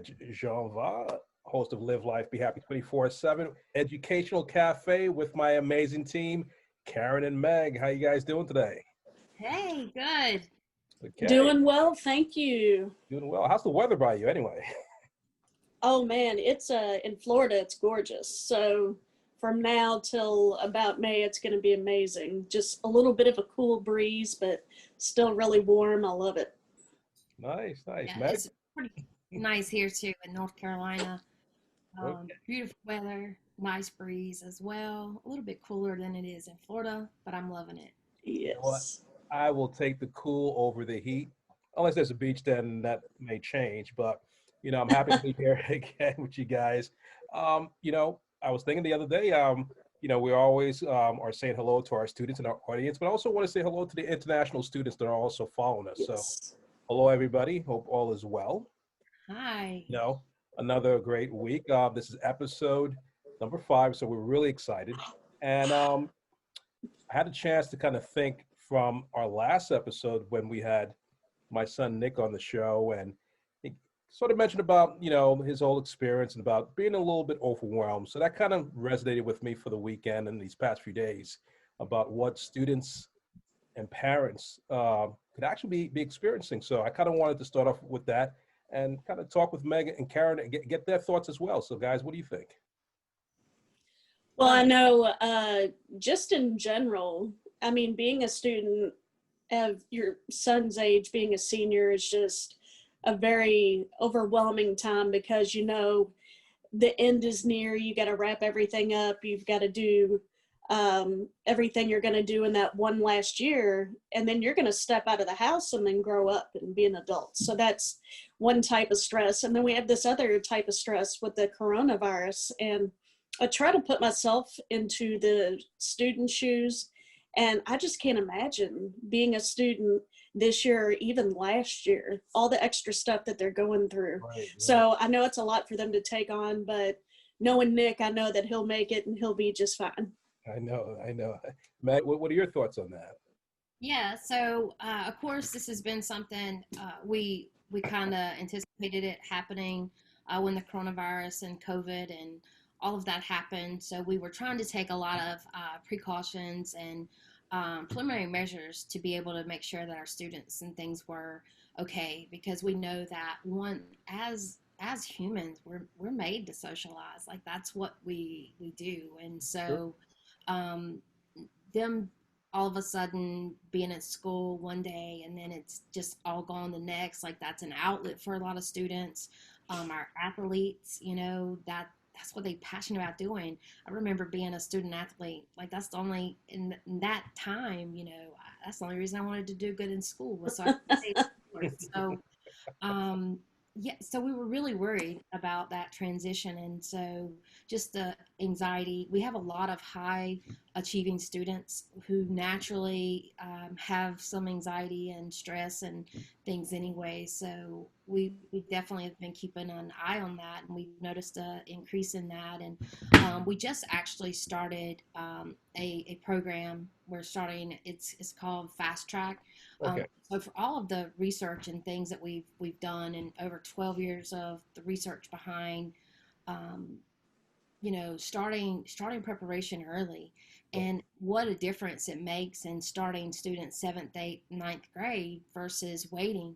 JONva, host of Live Life, Be Happy 24/7, Educational-Caffe with my amazing team, Karen and Meg. How you guys doing today? Hey, good. Okay, Doing well, thank you. doing well. How's the weather by you anyway? Oh man, it's in Florida, it's gorgeous. So from now till about May, it's going to be amazing. Just a little bit of a cool breeze, but still really warm. I love it. Nice, Yeah, Meg. it's pretty nice here too in North Carolina. Okay. Beautiful weather, nice breeze as well. A little bit cooler than it is in Florida, but I'm loving it. You know what? Yes. I will take the cool over the heat. Unless there's a beach, then that may change. But I'm happy to be here again with you guys. I was thinking the other day. We always are saying hello to our students and our audience, but I also want to say hello to the international students that are also following us. So, Yes. hello everybody. Hope all is well. Hi. You know, Another great week. This is episode number 5, so we're really excited. And I had a chance to kind of think from our last episode when we had my son Nick on the show, and he sort of mentioned about his whole experience and about being a little bit overwhelmed. So that kind of resonated with me for the weekend and these past few days about what students and parents could actually be experiencing. So I kind of wanted to start off with that and kind of talk with Megan and Karen and get their thoughts as well. So guys, what do you think? Well, I know just in general, I mean, being a student of your son's age, being a senior is just a very overwhelming time because the end is near. You got to wrap everything up. You've got to do everything you're going to do in that one last year, and then you're going to step out of the house and then grow up and be an adult. So that's one type of stress. And then we have this other type of stress with the coronavirus. And I try to put myself into the student shoes, and I just can't imagine being a student this year or even last year, all the extra stuff that they're going through. Right. So I know it's a lot for them to take on, but knowing Nick, I know that he'll make it and he'll be just fine. I know. Meg, what are your thoughts on that? Yeah, so of course this has been something we kind of anticipated it happening when the coronavirus and COVID and all of that happened. So we were trying to take a lot of precautions and preliminary measures to be able to make sure that our students and things were okay, because we know that as humans we're made to socialize. Like that's what we do. And so them all of a sudden being at school one day and then it's just all gone the next, like that's an outlet for a lot of students. Our athletes, that's what they're passionate about doing. I remember being a student athlete, like that's the only, in that time, that's the only reason I wanted to do good in school was so I could stay in sports. So yeah, so we were really worried about that transition. And so just the anxiety, we have a lot of high achieving students who naturally have some anxiety and stress and things anyway. So we definitely have been keeping an eye on that, and we've noticed an increase in that. And we just actually started a program we're starting. It's called Fast Track. Okay. So for all of the research and things that we've done, and over 12 years of the research behind, starting preparation early, and what a difference it makes in starting students 7th, 8th, 9th grade versus waiting.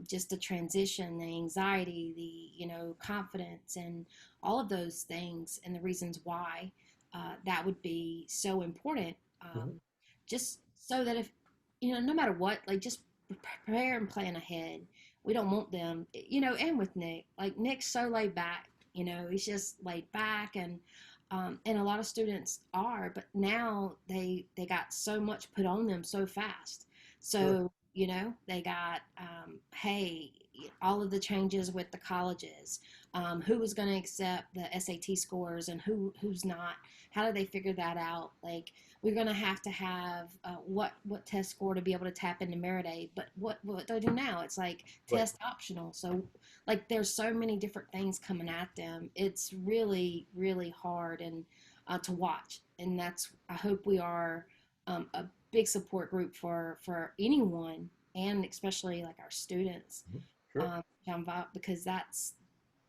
Just the transition, the anxiety, the confidence, and all of those things, and the reasons why that would be so important. Just so that if no matter what, like just prepare and plan ahead. We don't want them, and with Nick, like Nick's so laid back, he's just laid back, and a lot of students are, but now they got so much put on them so fast. So, they got, hey, all of the changes with the colleges, who was going to accept the SAT scores and who's not, how do they figure that out? Like, we're going to have what test score to be able to tap into Merit Aid, but what they do now, it's like test optional. So like there's so many different things coming at them. It's really, really hard and to watch. And I hope we are a big support group for anyone, and especially like our students, Sure. JONva, because that's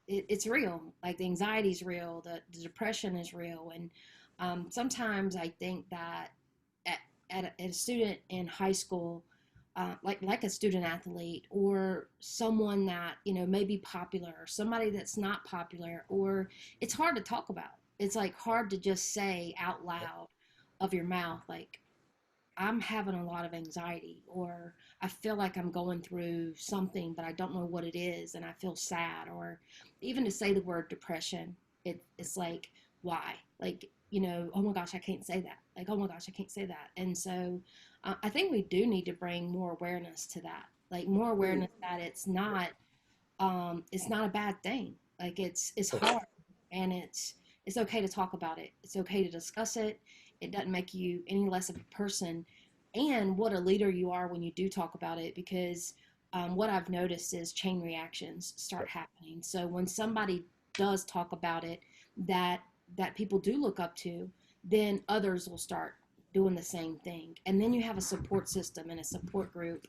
it's real. Like the anxiety is real, the depression is real. And sometimes I think that at a student in high school, like a student athlete or someone that, may be popular or somebody that's not popular, or it's hard to talk about. It's like hard to just say out loud of your mouth, like, I'm having a lot of anxiety, or I feel like I'm going through something, but I don't know what it is, and I feel sad, or even to say the word depression, it's like, why? Like, oh my gosh, I can't say that. Like, oh my gosh, I can't say that. And so I think we do need to bring more awareness to that, like more awareness that it's not a bad thing. Like it's hard, and it's okay to talk about it. It's okay to discuss it. It doesn't make you any less of a person, and what a leader you are when you do talk about it, because what I've noticed is chain reactions start happening. So when somebody does talk about it that people do look up to, then others will start doing the same thing. And then you have a support system and a support group.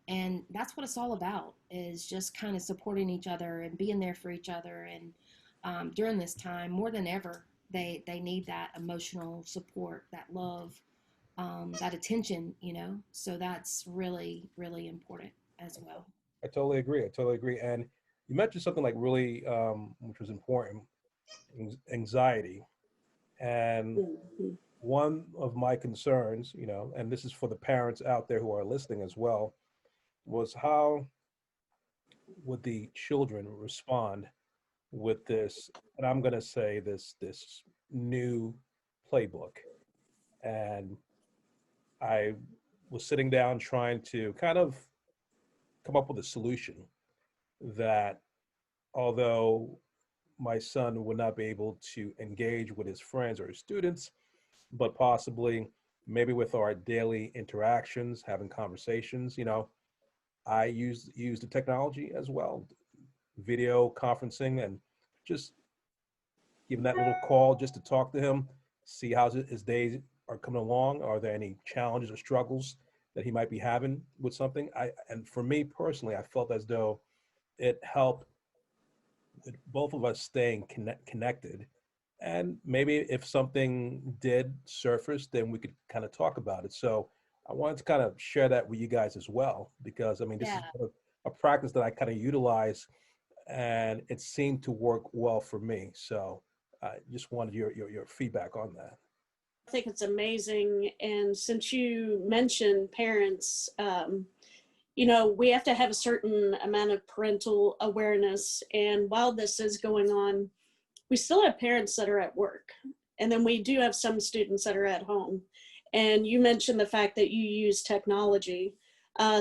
And that's what it's all about, is just kind of supporting each other and being there for each other. And during this time, more than ever, they need that emotional support, that love, that attention, So that's really, really important as well. I totally agree. I totally agree. And you mentioned something like really, which was important, anxiety. And Mhm. one of my concerns, and this is for the parents out there who are listening as well, was how would the children respond with this, and I'm going to say this new playbook. And I was sitting down trying to kind of come up with a solution that, although my son would not be able to engage with his friends or his students, but possibly maybe with our daily interactions, having conversations, I use the technology as well, video conferencing, and just give him that little call just to talk to him, see how his days are coming along. Are there any challenges or struggles that he might be having with something? And for me personally, I felt as though it helped with both of us staying connected. And maybe if something did surface, then we could kind of talk about it. So I wanted to kind of share that with you guys as well, because I mean, this is Yeah. a practice that I kind of utilize, and it seemed to work well for me. So I just wanted your feedback on that. I think it's amazing. And since you mentioned parents, we have to have a certain amount of parental awareness. And while this is going on, we still have parents that are at work. And then we do have some students that are at home. And you mentioned the fact that you use technology.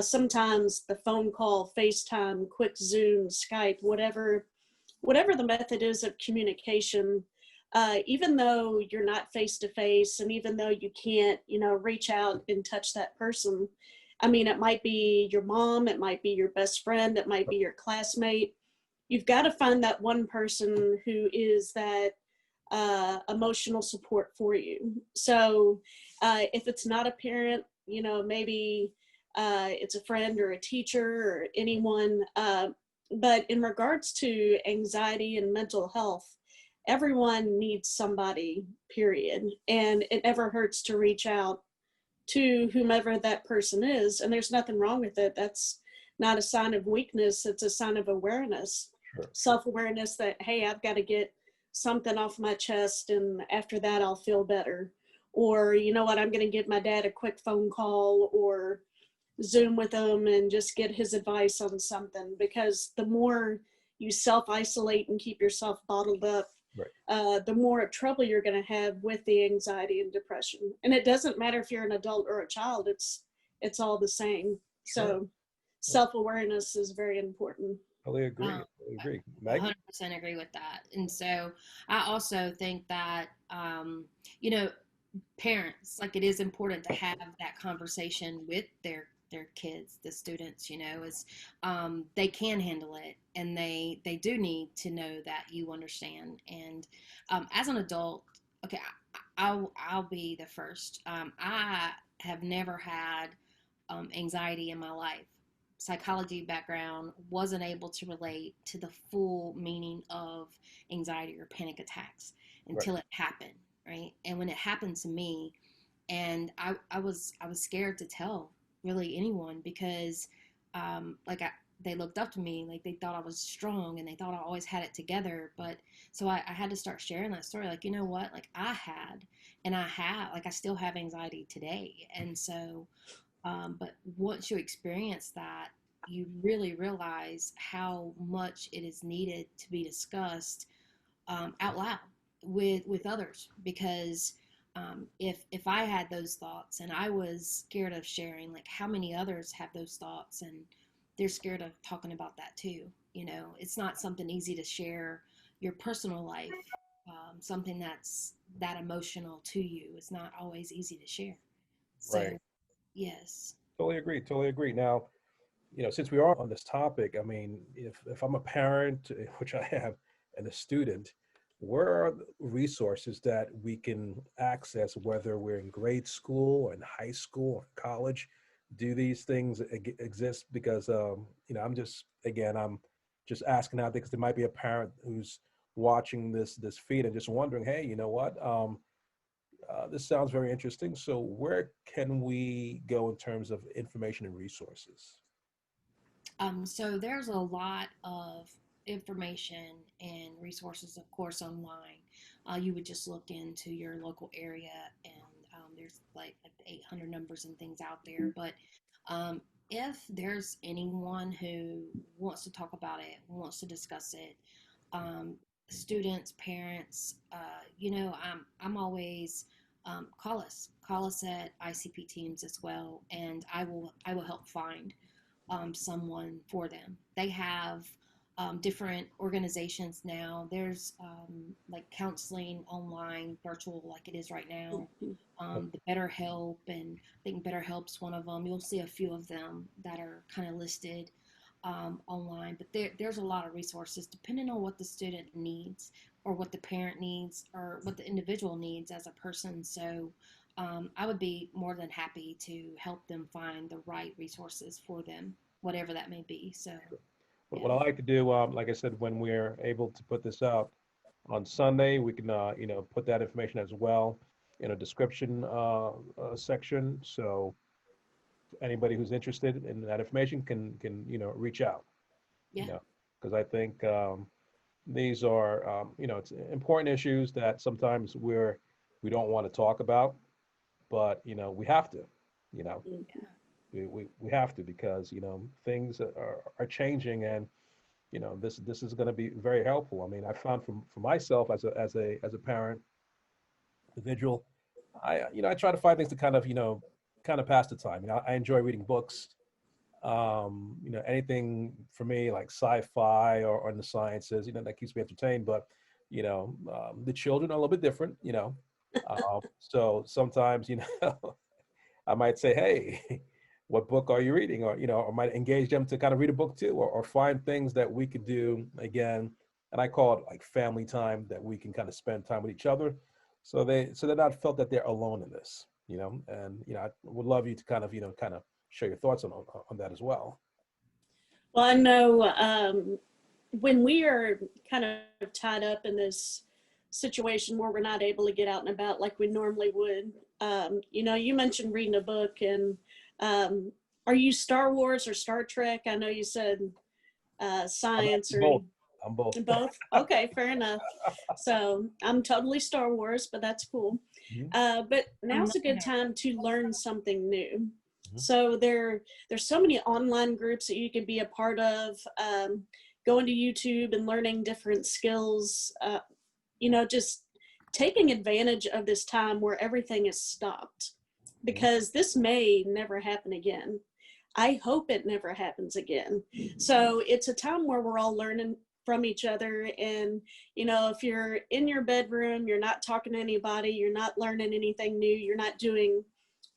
Sometimes the phone call, FaceTime, quick Zoom, Skype, whatever the method is of communication, even though you're not face to face, and even though you can't, reach out and touch that person. I mean, it might be your mom, it might be your best friend, it might be your classmate. You've got to find that one person who is that emotional support for you. So if it's not a parent, maybe it's a friend or a teacher or anyone. But in regards to anxiety and mental health, everyone needs somebody, period. And it never hurts to reach out to whomever that person is. And there's nothing wrong with it. That's not a sign of weakness. It's a sign of awareness, Sure. self-awareness that, hey, I've got to get something off my chest, and after that, I'll feel better. Or, you know what, I'm going to give my dad a quick phone call or Zoom with him and just get his advice on something. Because the more you self-isolate and keep yourself bottled up, Right. the more trouble you're going to have with the anxiety and depression. And it doesn't matter if you're an adult or a child, it's all the same. Sure. So self-awareness is very important. Totally agree. Um, Totally agree. I Meg? 100% agree with that. And so I also think that, you know, parents, like it is important to have that conversation with their kids, the students, is they can handle it, and they do need to know that you understand. And as an adult, okay, I'll be the first. I have never had anxiety in my life. psychology background wasn't able to relate to the full meaning of anxiety or panic attacks until it happened, right? And when it happened to me, and I was scared to tell really anyone because they looked up to me, like they thought I was strong and they thought I always had it together. But so I had to start sharing that story, like, you know what, like I had, and I have, like I still have anxiety today. And so but once you experience that, you really realize how much it is needed to be discussed out loud with others. Because if I had those thoughts and I was scared of sharing, like how many others have those thoughts and they're scared of talking about that too. You know, it's not something easy to share your personal life, something that's that emotional to you. It's not always easy to share. So, Right. yes. Totally agree. Totally agree. Now, since we are on this topic, I mean, if I'm a parent, which I am, and a student, where are the resources that we can access, whether we're in grade school or in high school or college? Do these things exist? Because, I'm just asking out there because there might be a parent who's watching this feed and just wondering, hey, you know what? This sounds very interesting. So where can we go in terms of information and resources? So there's a lot of information and resources, of course, online. You would just look into your local area, and there's like 800 numbers and things out there. But if there's anyone who wants to talk about it, wants to discuss it, um, students, parents, I'm always call us at ICP-Teams as well, and I will help find someone for them. They have different organizations now. There's like counseling online, virtual, like it is right now. The BetterHelp, and I think BetterHelp's one of them. You'll see a few of them that are kind of listed online. But there's a lot of resources depending on what the student needs, or what the parent needs, or what the individual needs as a person. So I would be more than happy to help them find the right resources for them, whatever that may be. So, What yeah. I like to do, like I said, when we're able to put this out on Sunday, we can, put that information as well in a description section. So anybody who's interested in that information can reach out, Yeah. because I think these are, it's important issues that sometimes we don't want to talk about, but, we have to, you know, Mhm. we have to, because, things are changing, and, this is going to be very helpful. I mean, I found for myself as a parent individual, I try to find things to kind of pass the time. I enjoy reading books. Anything for me like sci-fi or in the sciences, that keeps me entertained. But, the children are a little bit different, so sometimes, I might say, hey, what book are you reading? Or might engage them to kind of read a book too, or find things that we could do again. And I call it like family time, that we can kind of spend time with each other. So they're not felt that they're alone in this, and, I would love you to kind of share your thoughts on that as well. Well, I know when we are kind of tied up in this situation where we're not able to get out and about like we normally would, you mentioned reading a book, and are you Star Wars or Star Trek? I know you said I'm science actually or both. I'm both. both. Okay, fair enough. So I'm totally Star Wars, but that's cool. Mhm, But I'm now's a looking good at time to learn something new. mhm. So there's so many online groups that you can be a part of. Going to YouTube and learning different skills. Just taking advantage of this time where everything is stopped, Mhm. because this may never happen again. I hope it never happens again. So it's a time where we're all learning from each other. And, if you're in your bedroom, you're not talking to anybody, you're not learning anything new, you're not doing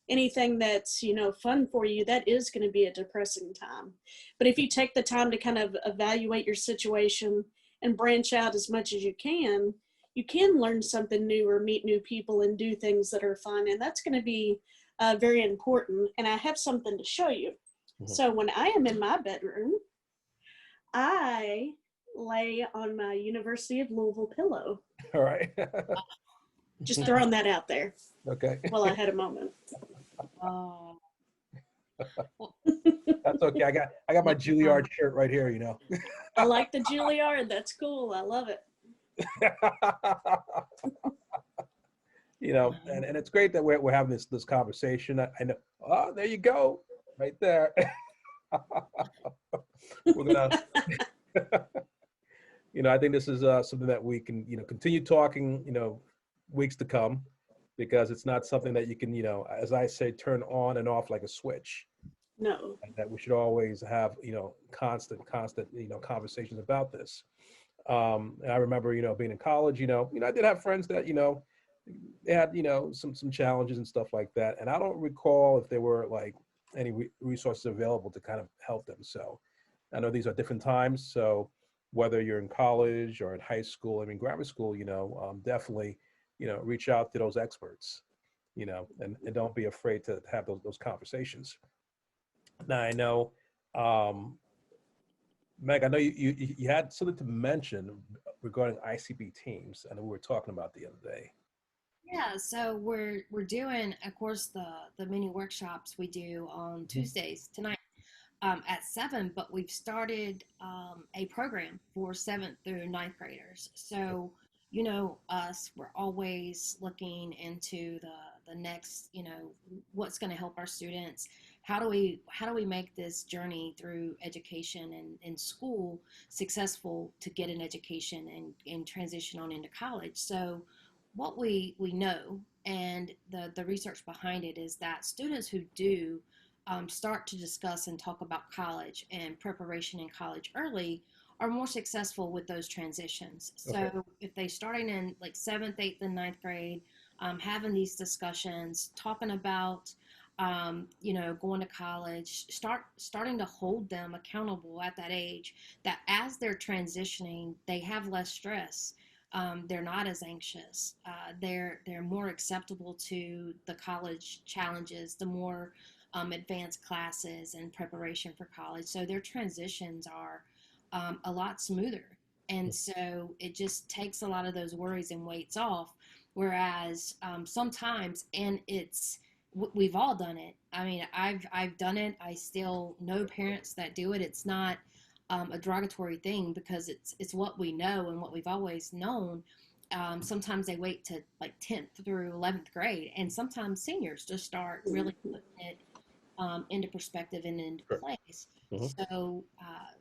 anything that's, fun for you, that is going to be a depressing time. But if you take the time to kind of evaluate your situation and branch out as much as you can learn something new or meet new people and do things that are fun. And that's going to be very important. And I have something to show you. So when I am in my bedroom, I lay on my University of Louisville pillow. All right. Just throwing that out there. Okay. While I had a moment. Oh. That's okay. I got my Juilliard shirt right here, you know. I like the Juilliard. That's cool. I love it. You know, and it's great that we're having this conversation. I know. Oh, there you go, right there. We're gonna, you know, I think this is something that we can, you know, continue talking, you know, weeks to come, because it's not something that you can, you know, as I say, turn on and off like a switch. No. And that we should always have, you know, constant, you know, conversations about this. And I remember, you know, being in college, you know, I did have friends that, you know, they had, you know, some challenges and stuff like that. And I don't recall if there were like any resources available to kind of help them. So I know these are different times. So whether you're in college or in high school, I mean, graduate school, you know, definitely, you know, reach out to those experts, you know, and don't be afraid to have those conversations. Now I know, Meg, I know you had something to mention regarding ICP-Teams, and we were talking about the other day. Yeah, so we're doing, of course, the mini workshops we do on Tuesdays tonight at 7, but we've started a program for 7th through 9th graders. So, you know, we're always looking into the next, you know, what's going to help our students. How do we make this journey through education and school successful to get an education and transition on into college? So what we know, and the research behind it, is that students who do start to discuss and talk about college and preparation in college early are more successful with those transitions. Okay. So if they starting in like 7th, 8th, and 9th grade, having these discussions, talking about you know, going to college, starting to hold them accountable at that age, that as they're transitioning, they have less stress. They're not as anxious. They're more acceptable to the college challenges, the more advanced classes and preparation for college. So their transitions are a lot smoother. And so it just takes a lot of those worries and weights off. Whereas sometimes, and we've all done it. I mean, I've done it. I still know parents that do it. It's not a derogatory thing, because it's what we know and what we've always known. Sometimes they wait to like 10th through 11th grade, and sometimes seniors just start really putting it into perspective and into place. Mm-hmm. So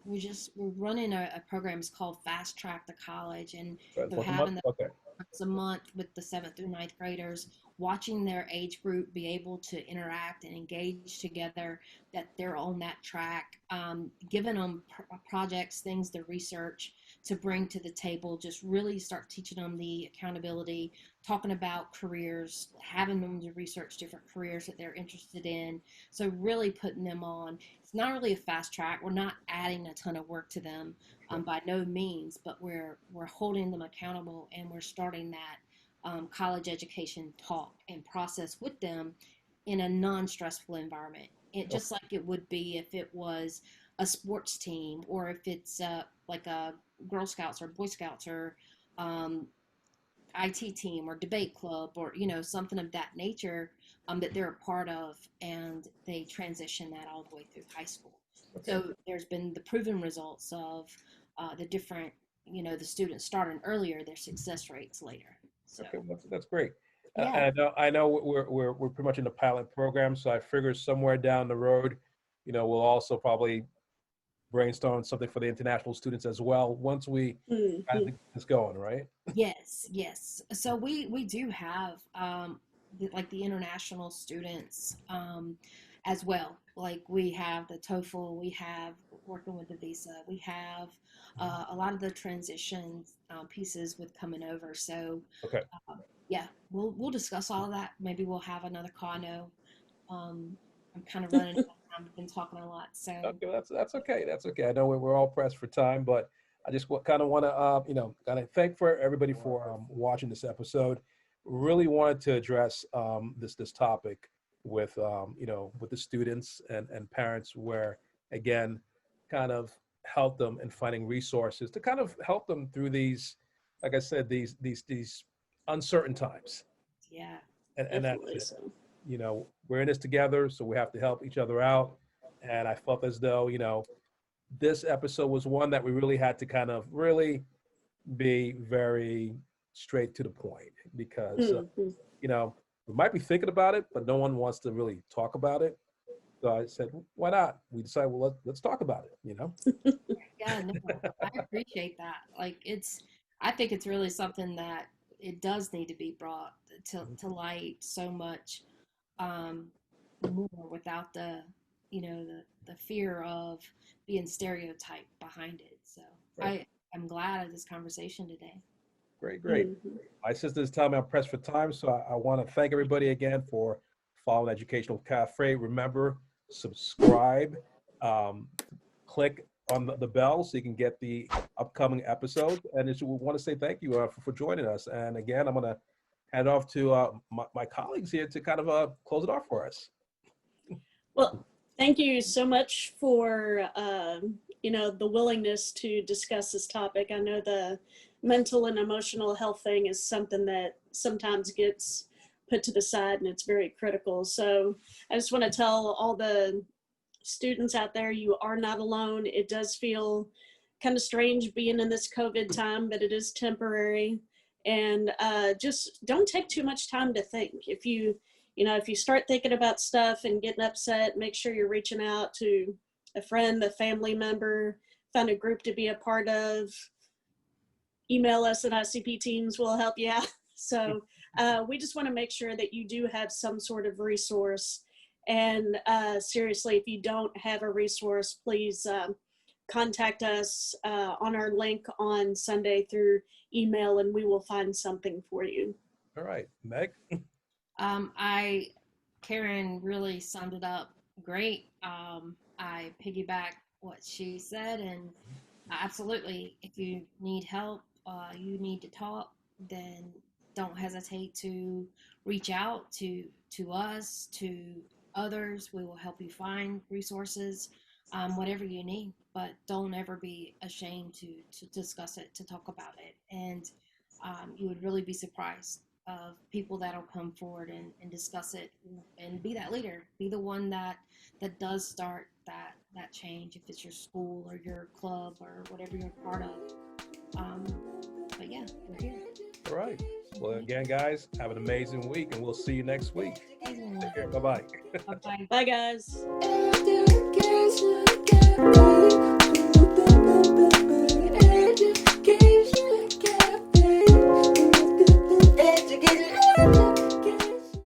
we're running a program. It's called Fast Track to College, and they're Once a having month? Okay. once a month with the 7th through 9th graders, watching their age group be able to interact and engage together, that they're on that track, giving them projects, things to research, to bring to the table, just really start teaching them the accountability, talking about careers, having them to research different careers that they're interested in. So really putting them on. It's not really a fast track. We're not adding a ton of work to them by no means, but we're holding them accountable, and we're starting that college education talk and process with them in a non-stressful environment. Just like it would be if it was a sports team, or if it's like a Girl Scouts or Boy Scouts or IT team or debate club, or, you know, something of that nature that they're a part of, and they transition that all the way through high school. Okay. So there's been the proven results of the different, you know, the students starting earlier, their success rates later. So Okay, that's great. yeah. I know we're pretty much in the pilot program, so I figure somewhere down the road, you know, we'll also probably brainstorm something for the international students as well once we kind of get this going, right? Yes. So we do have like the international students as well. Like we have the TOEFL, we have working with the visa, we have a lot of the transition pieces with coming over. So Okay. yeah, we'll discuss all of that. Maybe we'll have another call. I know I'm kind of running out of time. We've been talking a lot, so Okay, that's okay. That's okay. I know we're all pressed for time, but I just kind of want to, you know, kind of thank for everybody for watching this episode. Really wanted to address this topic with with the students and parents, where again, kind of help them in finding resources to kind of help them through these, like I said, these uncertain times. Yeah. And that's Definitely it. so. We're in this together, so we have to help each other out. And I felt as though, this episode was one that we really had to kind of really be very straight to the point, because, Mhm. we might be thinking about it, but no one wants to really talk about it. So I said, why not? We decided, well, let's talk about it, Yeah, no, I appreciate that. Like I think it's really something that it does need to be brought to light so much more without the fear of being stereotyped behind it. So Right. I'm glad of this conversation today. Great, great. Mhm. My sisters tell me I'm pressed for time, so I want to thank everybody again for following Educational-Caffe. Remember, subscribe, um, click on the bell so you can get the upcoming episodes. And we want to say thank you for joining us. And again, I'm going to hand off to my colleagues here to kind of close it off for us. Well, thank you so much for the willingness to discuss this topic. I know the mental and emotional health thing is something that sometimes gets put to the side, and it's very critical. So I just want to tell all the students out there, you are not alone. It does feel kind of strange being in this COVID time, but it is temporary. And just don't take too much time to think. If you start thinking about stuff and getting upset, make sure you're reaching out to a friend, a family member, find a group to be a part of. Email us at ICP-Teams, we'll help you out. So we just want to make sure that you do have some sort of resource. And seriously, if you don't have a resource, please contact us on our link on Sunday through email, and we will find something for you. All right, Meg. Karen really summed it up great. I piggyback what she said, and absolutely, if you need help, you need to talk, then don't hesitate to reach out to us, to others. We will help you find resources, whatever you need, but don't ever be ashamed to discuss it, to talk about it. And you would really be surprised of people that'll come forward and discuss it and be that leader, be the one that does start that change, if it's your school or your club or whatever you're part of. But yeah, we're here. All right. Well, again, guys, have an amazing week, and we'll see you next week. Take care. Bye-bye. Bye-bye. Bye, guys. Education.